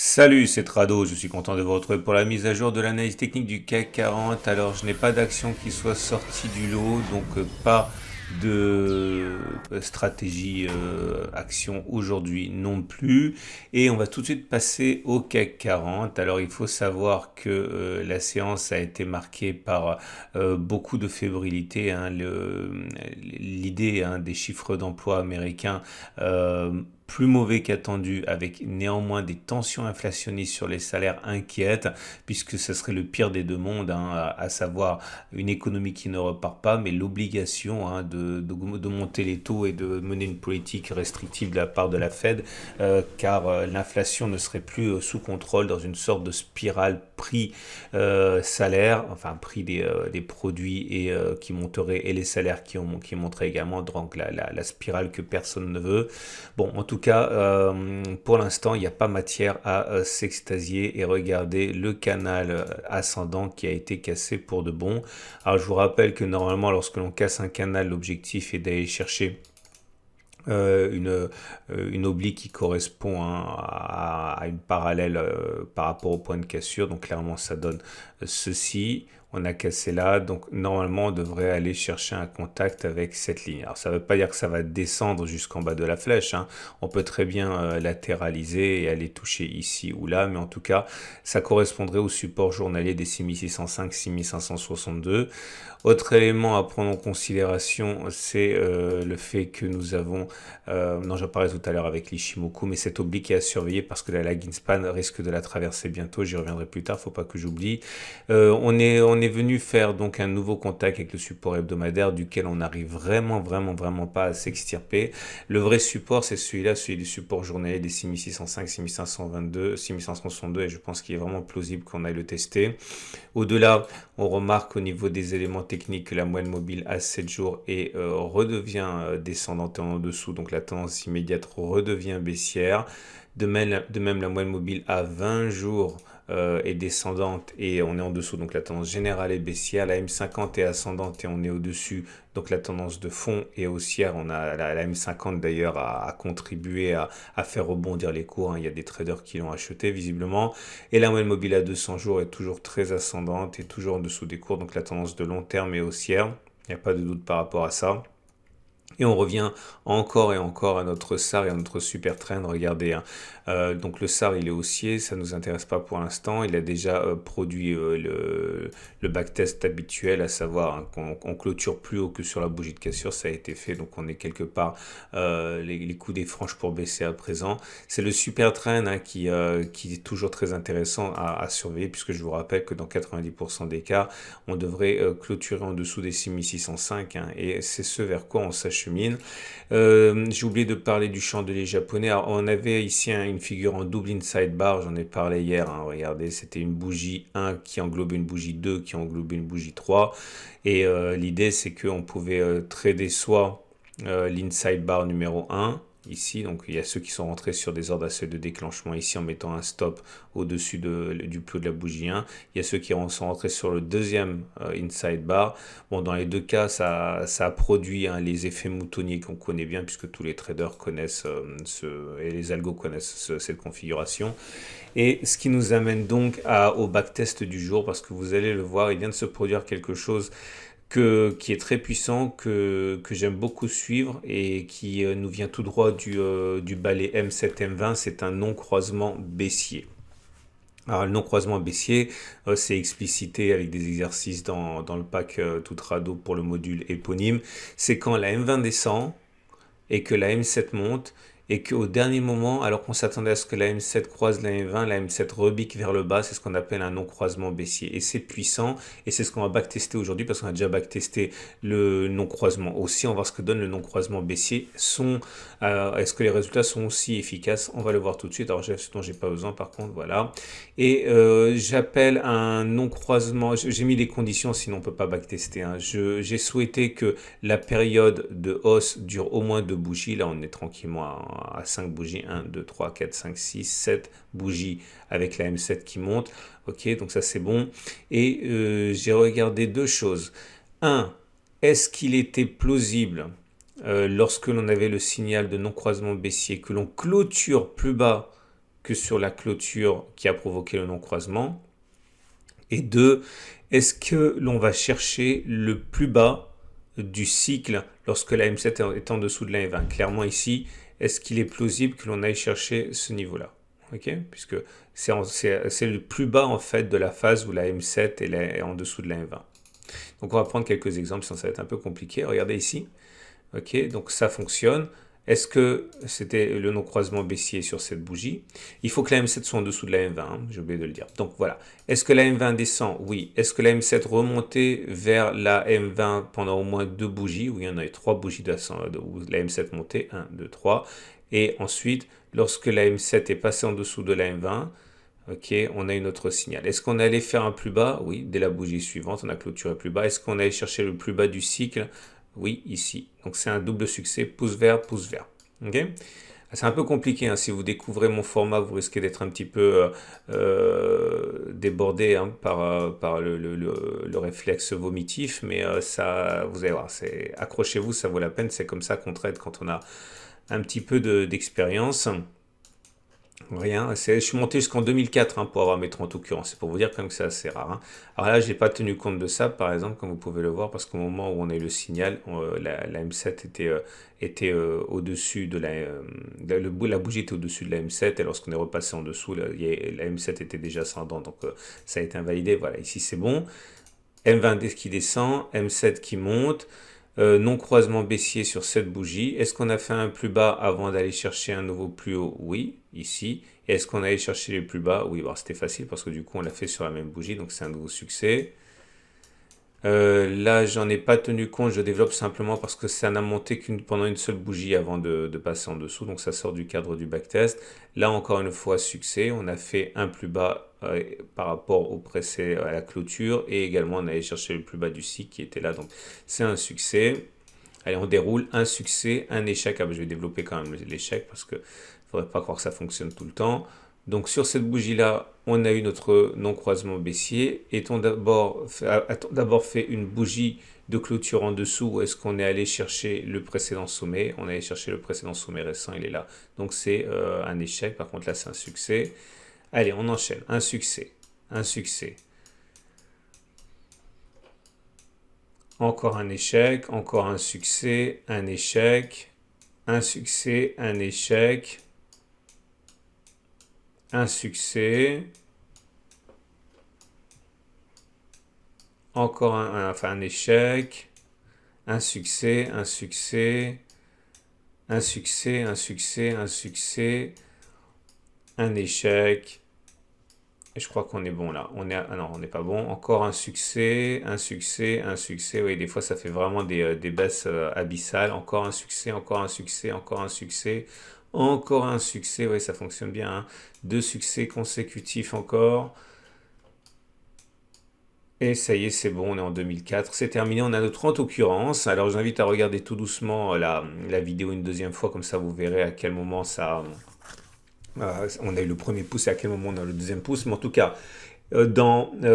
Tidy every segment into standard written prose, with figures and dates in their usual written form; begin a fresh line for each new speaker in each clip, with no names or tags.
Salut, c'est Trado, je suis content de vous retrouver pour la mise à jour de l'analyse technique du CAC 40. Alors, je n'ai pas d'action qui soit sortie du lot, donc pas de stratégie action aujourd'hui non plus. Et on va tout de suite passer au CAC 40. Alors, il faut savoir que la séance a été marquée par beaucoup de fébrilité, hein. L'idée, hein, des chiffres d'emploi américains plus mauvais qu'attendu, avec néanmoins des tensions inflationnistes sur les salaires inquiètes, puisque ce serait le pire des deux mondes, hein, à savoir une économie qui ne repart pas, mais l'obligation, hein, de monter les taux et de mener une politique restrictive de la part de la Fed, car l'inflation ne serait plus sous contrôle dans une sorte de spirale prix-salaire, enfin prix des produits et qui monterait, et les salaires qui monteraient également, donc la spirale que personne ne veut. Bon, en tout cas, pour l'instant, il n'y a pas matière à s'extasier et regarder le canal ascendant qui a été cassé pour de bon. Alors, je vous rappelle que normalement, lorsque l'on casse un canal, l'objectif est d'aller chercher une oblique qui correspond, hein, à une parallèle par rapport au point de cassure. Donc clairement, ça donne ceci. On a cassé là, donc normalement on devrait aller chercher un contact avec cette ligne. Alors ça ne veut pas dire que ça va descendre jusqu'en bas de la flèche, hein. On peut très bien latéraliser et aller toucher ici ou là, mais en tout cas ça correspondrait au support journalier des 6605, 6562. Autre élément à prendre en considération, c'est le fait que nous avons, non, j'en parlais tout à l'heure avec l'Ishimoku, mais cette oblique est à surveiller parce que la lagging span risque de la traverser bientôt. J'y reviendrai plus tard, faut pas que j'oublie. On est venu faire donc un nouveau contact avec le support hebdomadaire duquel on n'arrive vraiment pas à s'extirper. Le vrai support, c'est celui-là, celui du support journalier des 6605, 6522, 6562, et je pense qu'il est vraiment plausible qu'on aille le tester. Au-delà, on remarque au niveau des éléments techniques que la moyenne mobile à 7 jours redevient descendante et en dessous, donc la tendance immédiate redevient baissière. De même, la moyenne mobile à 20 jours est descendante et on est en dessous, donc la tendance générale est baissière. La M50 est ascendante et on est au-dessus, donc la tendance de fond est haussière. On a la M50 d'ailleurs a contribué à faire rebondir les cours, hein. Il y a des traders qui l'ont acheté visiblement. Et la moyenne mobile à 200 jours est toujours très ascendante et toujours en dessous des cours, donc la tendance de long terme est haussière. Il n'y a pas de doute par rapport à ça. Et on revient encore et encore à notre SAR et à notre super trend. Regardez, hein. Donc le SAR, il est haussier, ça ne nous intéresse pas pour l'instant. Il a déjà produit le backtest habituel, à savoir, hein, qu'on clôture plus haut que sur la bougie de cassure. Ça a été fait, donc on est quelque part les coups des franges pour baisser à présent. C'est le super trend, hein, qui est toujours très intéressant à surveiller, puisque je vous rappelle que dans 90% des cas, on devrait clôturer en dessous des 6605, hein, et c'est ce vers quoi on s'achemine. J'ai oublié de parler du chandelier japonais. Alors, on avait ici une figure en double inside bar, j'en ai parlé hier, hein. Regardez, c'était une bougie 1 qui englobait une bougie 2 qui englobait une bougie 3. Et l'idée, c'est qu'on pouvait trader soit l'inside bar numéro 1, ici, donc il y a ceux qui sont rentrés sur des ordres à seuil de déclenchement ici en mettant un stop au-dessus du plus haut de la bougie 1. Il y a ceux qui sont rentrés sur le deuxième inside bar. Bon, dans les deux cas, ça a produit, hein, les effets moutonniers qu'on connaît bien, puisque tous les traders connaissent et les algos connaissent cette configuration. Et ce qui nous amène donc au backtest du jour, parce que vous allez le voir, il vient de se produire quelque chose qui est très puissant, que j'aime beaucoup suivre et qui nous vient tout droit du balai M7 M20. C'est un non-croisement baissier. Alors le non-croisement baissier, c'est explicité avec des exercices dans le pack Tutrado pour le module éponyme. C'est quand la M20 descend et que la M7 monte, et qu'au dernier moment, alors qu'on s'attendait à ce que la M7 croise la M20, la M7 rebique vers le bas. C'est ce qu'on appelle un non-croisement baissier. Et c'est puissant, et c'est ce qu'on va backtester aujourd'hui, parce qu'on a déjà backtesté le non-croisement aussi. On va voir ce que donne le non-croisement baissier. Est-ce que les résultats sont aussi efficaces? On va le voir tout de suite. Alors, ce dont j'ai pas besoin, par contre, voilà. Et j'appelle un non-croisement. J'ai mis des conditions, sinon on peut pas backtester, hein. J'ai souhaité que la période de hausse dure au moins 2 bougies. Là, on est tranquillement à 5 bougies. 1, 2, 3, 4, 5, 6, 7 bougies avec la M7 qui monte. Ok, donc ça c'est bon. Et j'ai regardé deux choses. Un, est-ce qu'il était plausible, lorsque l'on avait le signal de non-croisement baissier, que l'on clôture plus bas que sur la clôture qui a provoqué le non-croisement? Et 2, est-ce que l'on va chercher le plus bas du cycle lorsque la M7 est en dessous de la M20? Clairement ici, est-ce qu'il est plausible que l'on aille chercher ce niveau-là? Ok, puisque c'est le plus bas en fait de la phase où la M7 est en dessous de la M20. Donc on va prendre quelques exemples, sinon ça va être un peu compliqué. Regardez ici. Ok, donc ça fonctionne. Est-ce que c'était le non-croisement baissier sur cette bougie? Il faut que la M7 soit en dessous de la M20, hein, j'ai oublié de le dire. Donc voilà. Est-ce que la M20 descend? Oui. Est-ce que la M7 remontait vers la M20 pendant au moins 2 bougies? Oui, il y en a eu 3 bougies où la M7 montait. 1, 2, 3. Et ensuite, lorsque la M7 est passée en dessous de la M20, ok, on a une autre signal. Est-ce qu'on allait faire un plus bas? Oui, dès la bougie suivante, on a clôturé plus bas. Est-ce qu'on allait chercher le plus bas du cycle? Oui, ici. Donc c'est un double succès, pouce vert, pouce vert. Ok, c'est un peu compliqué, hein. Si vous découvrez mon format, vous risquez d'être un petit peu débordé, hein, par le réflexe vomitif, mais ça, vous allez voir, accrochez-vous, ça vaut la peine. C'est comme ça qu'on traite quand on a un petit peu d'expérience. Rien, je suis monté jusqu'en 2004, hein, pour avoir mes 30 occurrences. C'est pour vous dire quand même que c'est assez rare, hein. Alors là, je n'ai pas tenu compte de ça, par exemple, comme vous pouvez le voir, parce qu'au moment où on a eu le signal, la M7 était au-dessus de la bougie était au-dessus de la M7, et lorsqu'on est repassé en dessous, la M7 était déjà ascendante, donc ça a été invalidé. Voilà, ici c'est bon. M20 qui descend, M7 qui monte. Non-croisement baissier sur cette bougie. Est-ce qu'on a fait un plus bas avant d'aller chercher un nouveau plus haut? Oui, ici. Et est-ce qu'on allait chercher les plus bas? Oui, bon, c'était facile parce que du coup on l'a fait sur la même bougie, donc c'est un nouveau succès. Là, j'en ai pas tenu compte, je développe simplement parce que ça n'a monté pendant une seule bougie avant de passer en dessous, donc ça sort du cadre du backtest. Là, encore une fois, succès, on a fait un plus bas par rapport à la clôture, et également on allait chercher le plus bas du cycle qui était là, donc c'est un succès. Allez, on déroule, un succès, un échec. Ah, ben, je vais développer quand même l'échec parce que faudrait pas croire que ça fonctionne tout le temps. Donc sur cette bougie-là, on a eu notre non-croisement baissier. A-t-on d'abord fait une bougie de clôture en dessous, ou est-ce qu'on est allé chercher le précédent sommet? On est allé chercher le précédent sommet récent, il est là. Donc c'est un échec, par contre là c'est un succès. Allez, on enchaîne. Un succès, un succès. Encore un échec, encore un succès, un échec, un succès, un échec, un succès, encore un échec, un succès, un succès, un succès, un succès, un succès, un échec. Et je crois qu'on est bon là. Ah non, on n'est pas bon. Encore un succès, un succès, un succès. Oui, des fois ça fait vraiment des baisses abyssales. Encore un succès, encore un succès, encore un succès, encore un succès. Oui, ça fonctionne bien, hein. 2 succès consécutifs encore. Et ça y est, c'est bon, on est en 2004. C'est terminé, on a nos 30 occurrences. Alors j'invite à regarder tout doucement la vidéo une deuxième fois, comme ça vous verrez à quel moment on a eu le premier pouce et à quel moment on a le deuxième pouce. Mais en tout cas,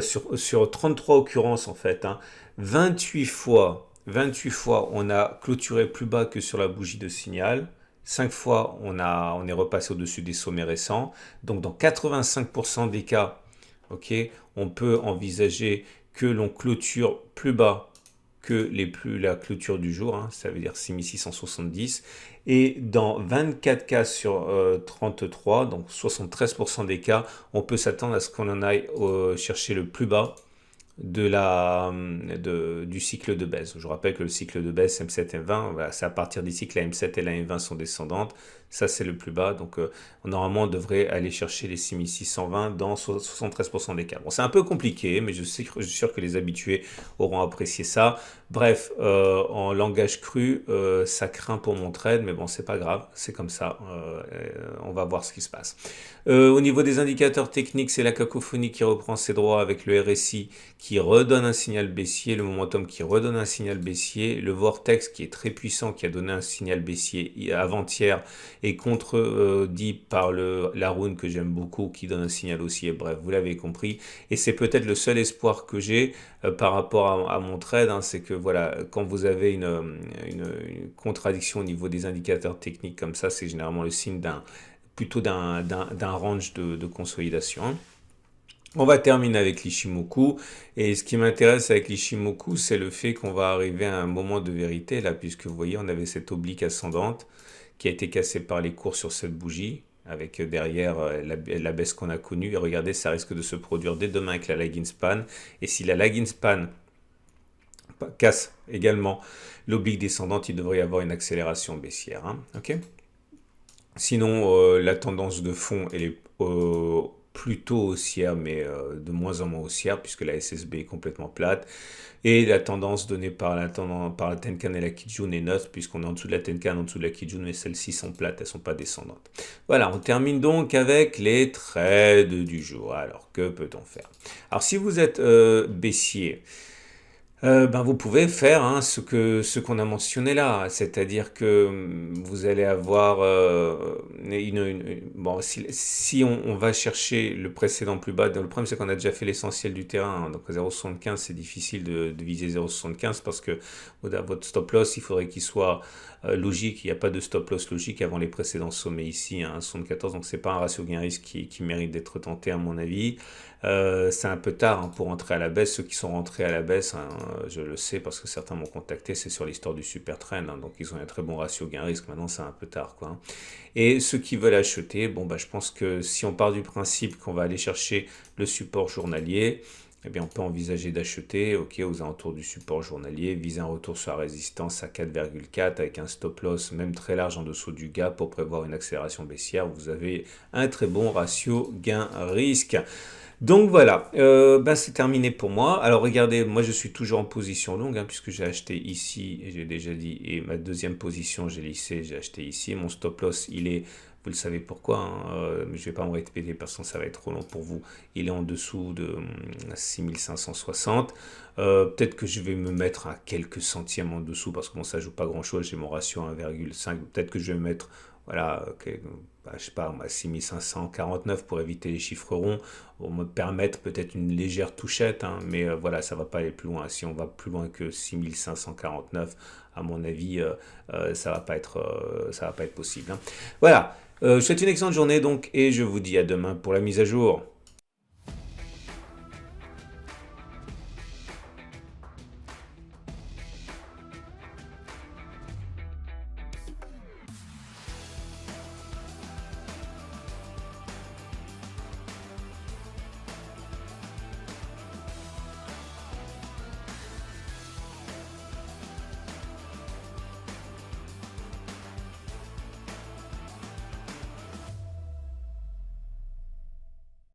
sur 33 occurrences en fait, hein, 28 fois, on a clôturé plus bas que sur la bougie de signal. 5 fois, on est repassé au-dessus des sommets récents. Donc dans 85% des cas, ok, on peut envisager que l'on clôture plus bas que la clôture du jour, hein, ça veut dire 6670. Et dans 24 cas sur 33, donc 73% des cas, on peut s'attendre à ce qu'on en aille chercher le plus bas du cycle de baisse. Je vous rappelle que le cycle de baisse M7 M20, voilà, c'est à partir d'ici que la M7 et la M20 sont descendantes. Ça, c'est le plus bas. Donc, normalement, on devrait aller chercher les 6620 dans 73% des cas. Bon, c'est un peu compliqué, mais je suis sûr que les habitués auront apprécié ça. Bref, en langage cru, ça craint pour mon trade, mais bon, c'est pas grave, c'est comme ça. On va voir ce qui se passe. Au niveau des indicateurs techniques, c'est la cacophonie qui reprend ses droits avec le RSI qui redonne un signal baissier, le momentum qui redonne un signal baissier, le vortex qui est très puissant, qui a donné un signal baissier avant-hier, et contredit par la rune que j'aime beaucoup, qui donne un signal haussier. Bref, vous l'avez compris. Et c'est peut-être le seul espoir que j'ai par rapport à mon trade, hein, c'est que voilà, quand vous avez une contradiction au niveau des indicateurs techniques comme ça, c'est généralement le signe d'un plutôt d'un range de consolidation, hein. On va terminer avec l'Ishimoku. Et ce qui m'intéresse avec l'Ishimoku, c'est le fait qu'on va arriver à un moment de vérité, là, puisque vous voyez, on avait cette oblique ascendante qui a été cassée par les cours sur cette bougie, avec derrière la baisse qu'on a connue. Et regardez, ça risque de se produire dès demain avec la lagging span. Et si la lagging span casse également l'oblique descendante, il devrait y avoir une accélération baissière, hein, ok. Sinon, la tendance de fond, elle est plutôt haussière, mais de moins en moins haussière, puisque la SSB est complètement plate. Et la tendance donnée par la Tenkan et la Kijun est neutre, puisqu'on est en dessous de la Tenkan, en dessous de la Kijun, mais celles-ci sont plates, elles ne sont pas descendantes. Voilà, on termine donc avec les trades du jour. Alors, que peut-on faire? Alors, si vous êtes baissier, ben vous pouvez faire hein, ce qu'on a mentionné là, c'est-à-dire que vous allez avoir bon si on va chercher le précédent plus bas, le problème c'est qu'on a déjà fait l'essentiel du terrain, hein, donc 0,75 c'est difficile de viser 0,75 parce que votre stop loss il faudrait qu'il soit logique, il n'y a pas de stop loss logique avant les précédents sommets ici, hein, 74, donc c'est pas un ratio gain risque qui mérite d'être tenté à mon avis. C'est un peu tard hein, pour entrer à la baisse. Ceux qui sont rentrés à la baisse, hein, je le sais parce que certains m'ont contacté, c'est sur l'histoire du super trend, hein, donc ils ont un très bon ratio gain-risque. Maintenant, c'est un peu tard, quoi, hein. Et ceux qui veulent acheter, bon, bah, je pense que si on part du principe qu'on va aller chercher le support journalier, eh bien, on peut envisager d'acheter aux alentours du support journalier, viser un retour sur la résistance à 4,4 avec un stop loss même très large en dessous du gap pour prévoir une accélération baissière. Vous avez un très bon ratio gain-risque. Donc voilà, c'est terminé pour moi. Alors regardez, moi je suis toujours en position longue, hein, puisque j'ai acheté ici, et j'ai déjà dit, et ma deuxième position, j'ai lissé, j'ai acheté ici. Mon stop loss, il est, vous le savez pourquoi, hein, je ne vais pas me répéter parce que ça va être trop long pour vous, il est en dessous de 6560. Peut-être que je vais me mettre à quelques centièmes en dessous, parce que bon, ça joue pas grand-chose, j'ai mon ratio 1,5, peut-être que je vais me mettre, voilà, je sais pas, 6549 pour éviter les chiffres ronds, pour me permettre peut-être une légère touchette, hein, mais voilà, ça va pas aller plus loin. Si on va plus loin que 6549, à mon avis, ça va pas être possible, hein. Voilà, je vous souhaite une excellente journée donc, et je vous dis à demain pour la mise à jour.